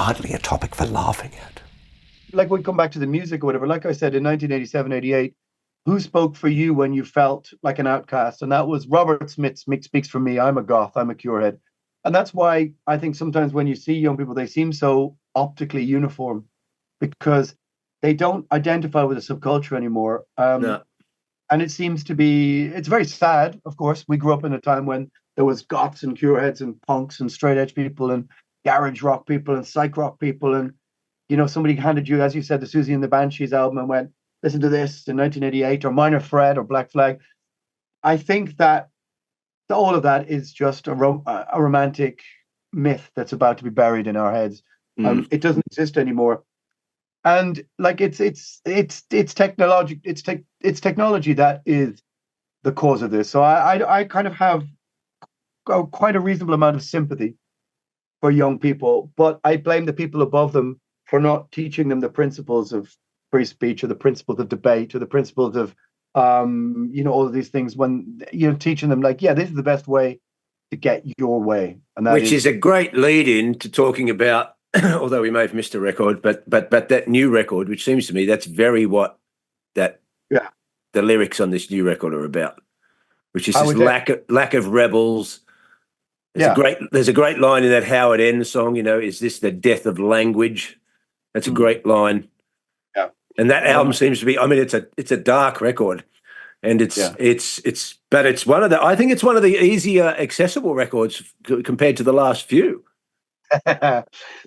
hardly a topic for laughing at. Like, we come back to the music or whatever. Like I said, in 1987, 88, who spoke for you when you felt like an outcast? And that was Robert Smith speaks for me. I'm a goth. I'm a curehead. And that's why I think sometimes when you see young people, they seem so optically uniform because they don't identify with a subculture anymore. No. And it seems to be, it's very sad, of course. We grew up in a time when there was goths and cureheads and punks and straight edge people and garage rock people and psych rock people. And, you know, somebody handed you, as you said, the Susie and the Banshees album and went, listen to this in 1988, or Minor Threat or Black Flag. I think that all of that is just a romantic myth that's about to be buried in our heads. It doesn't exist anymore. And like it's technology, it's technology that is the cause of this. So I kind of have quite a reasonable amount of sympathy for young people, but I blame the people above them for not teaching them the principles of free speech or the principles of debate or the principles of all of these things, when you're teaching them like, yeah, this is the best way to get your way. And that is a great lead in to talking about, although we may have missed a record, but that new record, which seems to me that's very what the lyrics on this new record are about, which is this lack of rebels. There's a great line in that How It Ends song, is this the death of language? That's a great line. Yeah. And that album seems to be, I mean, it's a dark record. And it's one of the, I think it's one of the easier accessible records compared to the last few.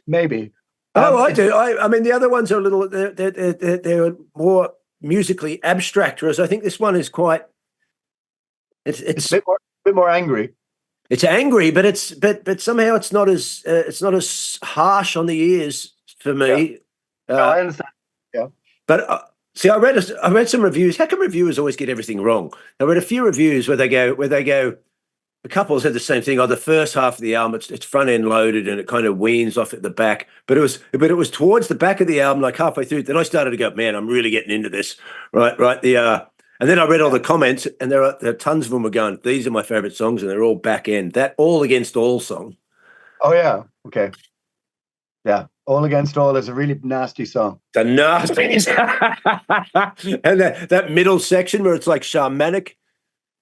Maybe. I do. I mean, the other ones are a little, they're more musically abstract, whereas I think this one is quite, it's a bit more angry. It's angry, but somehow it's not as harsh on the ears for me. Yeah. No, I understand. Yeah. But see, I read some reviews. How come reviewers always get everything wrong? I read a few reviews where they go. A couple said the same thing. Oh, the first half of the album, it's front end loaded and it kind of weans off at the back. But it was towards the back of the album, like halfway through. Then I started to go, man, I'm really getting into this. Right. And then I read all the comments, and there are tons of them were going, these are my favorite songs, and they're all back end. That All Against All song. Oh yeah. Okay. Yeah. All Against All is a really nasty song. The nasty. And that middle section where it's like shamanic.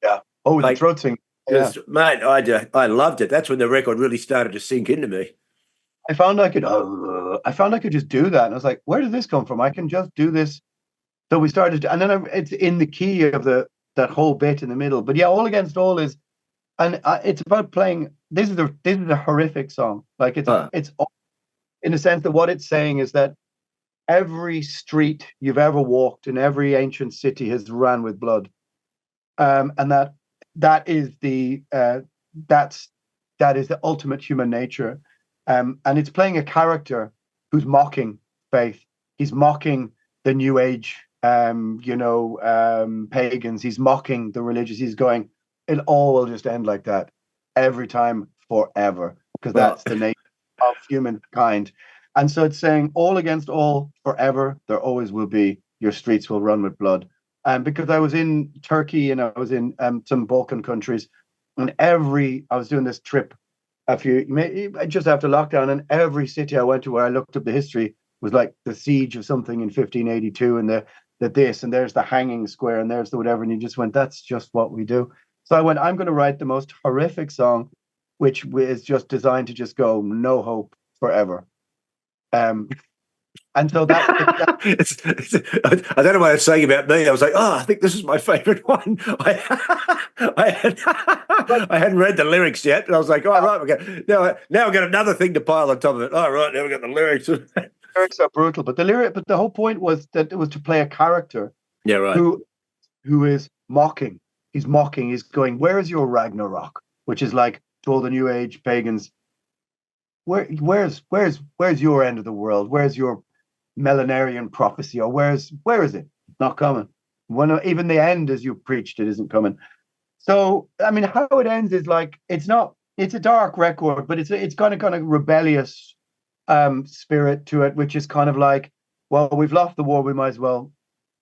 Yeah. Oh, like, the throat sing. Yeah. Mate, I loved it. That's when the record really started to sink into me. I found I could just do that. And I was like, where did this come from? I can just do this. So we started, and then it's in the key of that whole bit in the middle. But yeah, All Against All is, and it's about playing. This is a horrific song. Like it's in the sense that what it's saying is that every street you've ever walked in every ancient city has ran with blood, and that is the ultimate human nature, and it's playing a character who's mocking faith. He's mocking the New Age, pagans. He's mocking the religious. He's going, it all will just end like that every time forever, because that's the nature of humankind. And so it's saying all against all forever. There always will be. Your streets will run with blood. Because I was in Turkey and I was in some Balkan countries, and I was doing this trip just after lockdown, and every city I went to where I looked up the history was like the siege of something in 1582, and the this, and there's the hanging square, and there's the whatever, and you just went, that's just what we do. So I went, I'm going to write the most horrific song, which is just designed to just go, no hope forever. And so that I don't know what it's saying about me. I was like, I think this is my favorite one. I hadn't read the lyrics yet, and I was like, right, okay. Now I've got another thing to pile on top of it. All right, now we've got the lyrics. Lyrics are brutal, but the whole point was that it was to play a character, who is mocking. He's mocking. He's going, where is your Ragnarok? Which is like to all the New Age pagans. Where's your end of the world? Where's your millenarian prophecy? Or where is it? Not coming. Even the end, as you preached, it isn't coming. So I mean, how it ends is like, it's a dark record, but it's kind of rebellious spirit to it, which is kind of like, well, we've lost the war, we might as well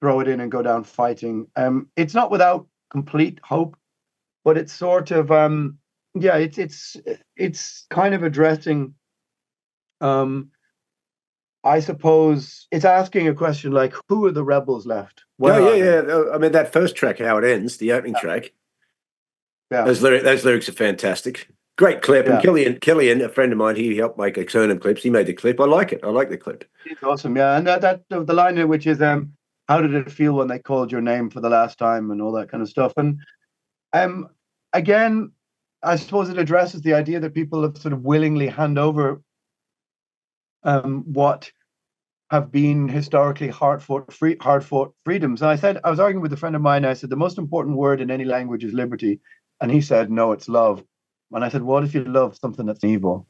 throw it in and go down fighting. It's not without complete hope, but it's sort of it's kind of addressing I suppose it's asking a question like, who are the rebels left? Yeah, Where are they? yeah. I mean, that first track, how it ends, the opening track. Yeah, Those lyrics are fantastic. Great clip. And yeah, Killian, a friend of mine, he helped make Externum clips. He made the clip. I like it. I like the clip. it's awesome. Yeah, and the line in which is how did it feel when they called your name for the last time and all that kind of stuff. And um, again, I suppose it addresses the idea that people have sort of willingly hand over what have been historically hard-fought freedoms. And I was arguing with a friend of mine. I said the most important word in any language is liberty, and he said no, it's love. And I said, what if you love something that's evil?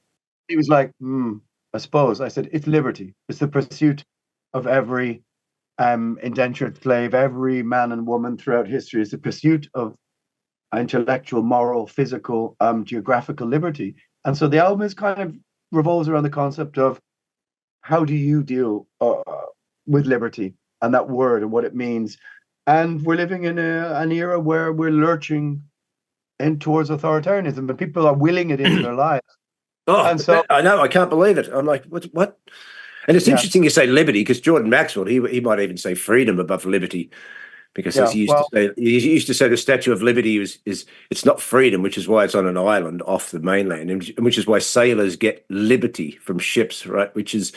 He was like, I suppose. I said, it's liberty. It's the pursuit of every indentured slave, every man and woman throughout history. Is the pursuit of intellectual, moral, physical, geographical liberty. And so the album is kind of revolves around the concept of how do you deal with liberty and that word and what it means. And we're living in an era where we're lurching in towards authoritarianism, but people are willing it into their lives. Oh, and so I know. I can't believe it. I'm like, what? And it's interesting you say liberty, because Jordan Maxwell, he might even say freedom above liberty, because as he used to say the Statue of Liberty is it's not freedom, which is why it's on an island off the mainland, and which is why sailors get liberty from ships, right? Which is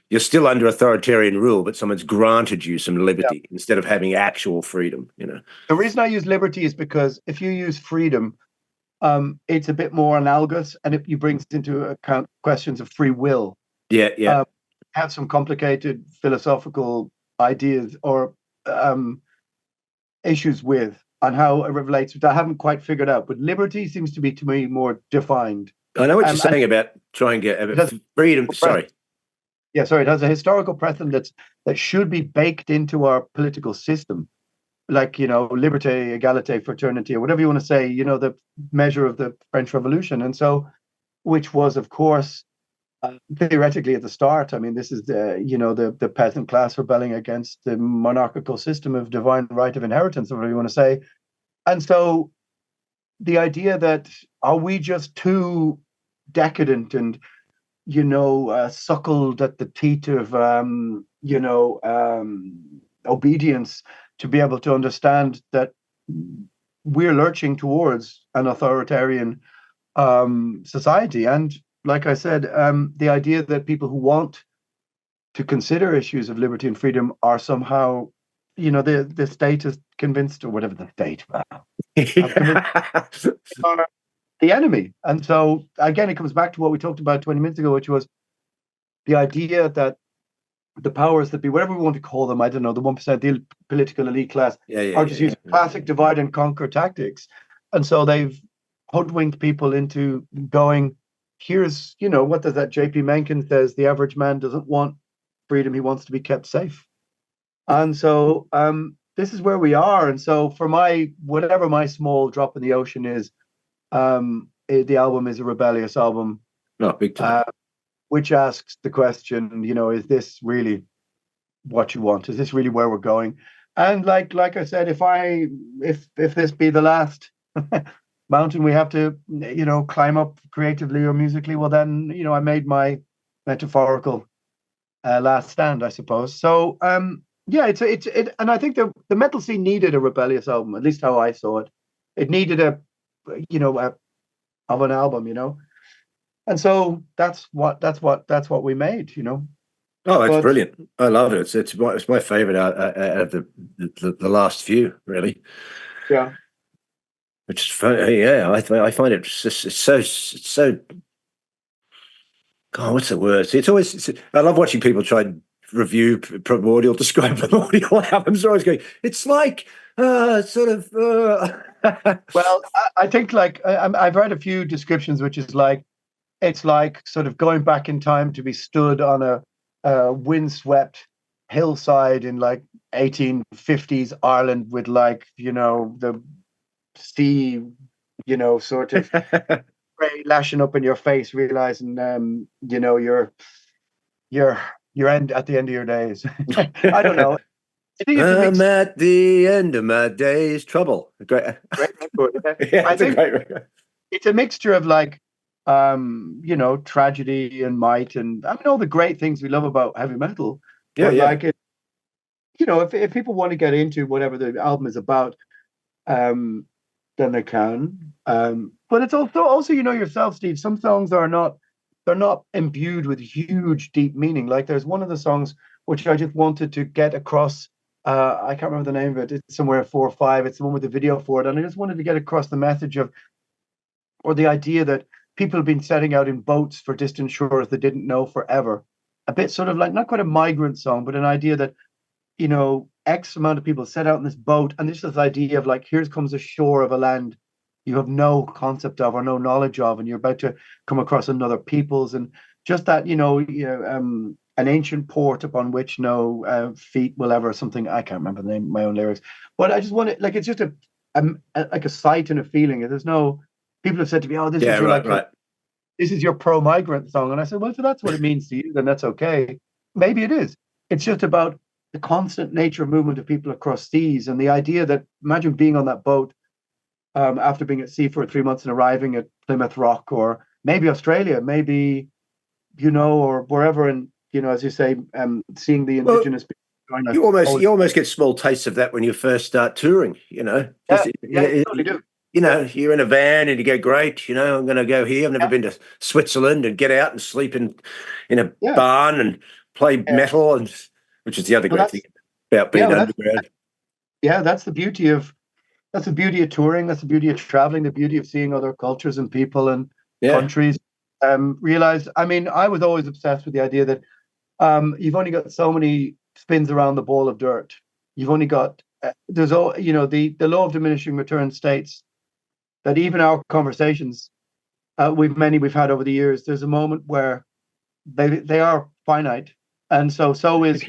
you're still under authoritarian rule, but someone's granted you some liberty instead of having actual freedom. You know, the reason I use liberty is because if you use freedom, it's a bit more analogous, and it brings into account questions of free will. Yeah. Have some complicated philosophical ideas or issues with on how it relates, which I haven't quite figured out. But liberty seems to be, to me, more defined. I know what you're saying about trying to get freedom. Sorry. Yeah, sorry. It has a historical precedent that should be baked into our political system, like, liberté, égalité, fraternity, or whatever you want to say. The measure of the French Revolution, and so, which was, of course, theoretically at the start. I mean, this is the peasant class rebelling against the monarchical system of divine right of inheritance, or whatever you want to say. And so the idea that are we just too decadent and suckled at the teat of obedience to be able to understand that we're lurching towards an authoritarian society. And like I said, the idea that people who want to consider issues of liberty and freedom are somehow, the state is convinced, or whatever the state, are the enemy. And so, again, it comes back to what we talked about 20 minutes ago, which was the idea that the powers that be, whatever we want to call them, I don't know, the 1%, the political elite class, are just using classic divide and conquer tactics. And so they've hoodwinked people into going, here's, what does that JP Mencken says, the average man doesn't want freedom, he wants to be kept safe. And so this is where we are. And so for whatever my small drop in the ocean is, the album is a rebellious album. No, big time. Which asks the question, is this really what you want? Is this really where we're going? And like I said, if this be the last mountain we have to, climb up creatively or musically, well then, I made my metaphorical last stand, I suppose. So it's and I think the metal scene needed a rebellious album, at least how I saw it. It needed of an album, and so that's what we made, Oh, it's brilliant! I love it. It's my favorite out of the last few, really. Yeah. Which is funny. Yeah, I find it just it's so. God, what's the word? It's always. I love watching people try and review Primordial, describe Primordial albums. They're always going, it's like sort of. Well, I think I've read a few descriptions, which is like it's like sort of going back in time to be stood on a windswept hillside in like 1850s Ireland with the sea, sort of spray lashing up in your face, realizing you're at the end of your days. I don't know. I think I'm at the end of my days. Trouble. Great record. yeah, I think it's a mixture of you know, tragedy and might, and I mean all the great things we love about heavy metal. Yeah, But yeah. like it, you know, if people want to get into whatever the album is about, um, then they can. But it's also you know yourself, Steve. Some songs are not they're not imbued with huge deep meaning. Like there's one of the songs which I just wanted to get across. I can't remember the name of it. It's somewhere 4 or 5. It's the one with the video for it, and I just wanted to get across the message of or the idea that people have been setting out in boats for distant shores they didn't know forever. A bit sort of like not quite a migrant song, but an idea that you know, X amount of people set out in this boat, and this idea of like, here comes a shore of a land you have no concept of or no knowledge of, and you're about to come across another people's, and just that, an ancient port upon which no feet will ever something. I can't remember the name of my own lyrics, but I just want it like it's just like a sight and a feeling. There's no people have said to me, "Oh, this is your right. this is your pro-migrant song," and I said, "Well, if that's what it means to you, then that's okay. Maybe it is. It's just about." The constant nature of movement of people across seas and the idea that imagine being on that boat after being at sea for 3 months and arriving at Plymouth Rock or maybe Australia, maybe, you know, or wherever. And, you know, as you say, seeing the indigenous people join us. You almost get small tastes of that when you first start touring, you know. Yeah, you totally do. You know, you're in a van and you go, great, you know, I'm going to go here. I've never been to Switzerland and get out and sleep in a barn and play metal and... Which is the other great thing about being underground. That's the beauty of touring. That's the beauty of traveling. The beauty of seeing other cultures and people and countries. Realized. I mean, I was always obsessed with the idea that you've only got so many spins around the ball of dirt. You've only got there's all you know the law of diminishing return states that even our conversations we've had over the years. There's a moment where they are finite. And so is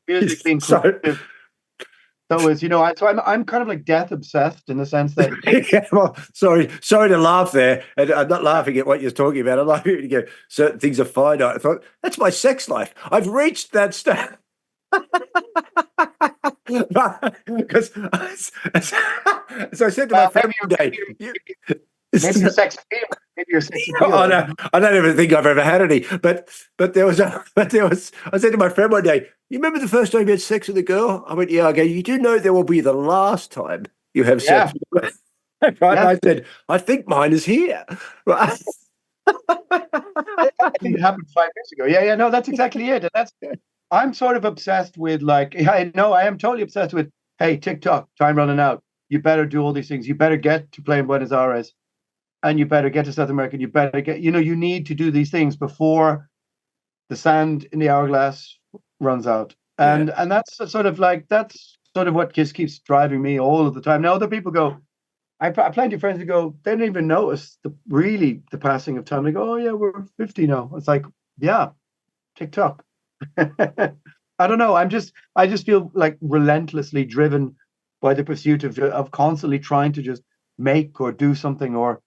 music being creative. So is, you know, I'm kind of like death obsessed in the sense that well, sorry to laugh there. And I'm not laughing at what you're talking about. I'm laughing at you go, certain things are finite. I thought, that's my sex life. I've reached that stage. Because as I said to my friend today, maybe your sex appeal. Maybe your sex appeal. I don't even think I've ever had any. But there was. I said to my friend one day, "You remember the first time you had sex with a girl?" I went, "Yeah." I go, "You do know there will be the last time you have sex with a girl." Right? Yeah. I said, "I think mine is here." Right? I think it happened 5 years ago. Yeah. No, that's exactly it. And I'm sort of obsessed with I am totally obsessed with. Hey, TikTok, time running out. You better do all these things. You better get to play in Buenos Aires. And you better get to South America. You better get, you need to do these things before the sand in the hourglass runs out. And that's sort of what just keeps driving me all of the time. Now, other people go, I have plenty of friends who go, they don't even notice the passing of time. They go, oh yeah, we're 50 now. It's like, yeah, TikTok. I don't know. I just feel like relentlessly driven by the pursuit of constantly trying to just make or do something or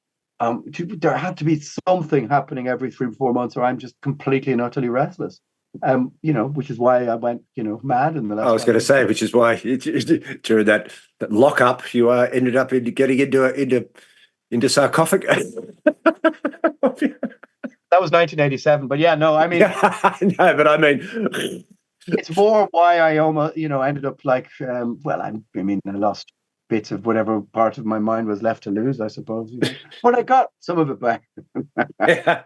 there had to be something happening every 3 or 4 months, or I'm just completely and utterly restless. Which is why I went, mad in the last. I was going to say, which is why during that lockup, you ended up getting into sarcophagus. That was 1987, but yeah, no, I mean, no, but I mean, it's more why I almost, ended up like, I lost bits of whatever part of my mind was left to lose, I suppose. But I got some of it back. Yeah.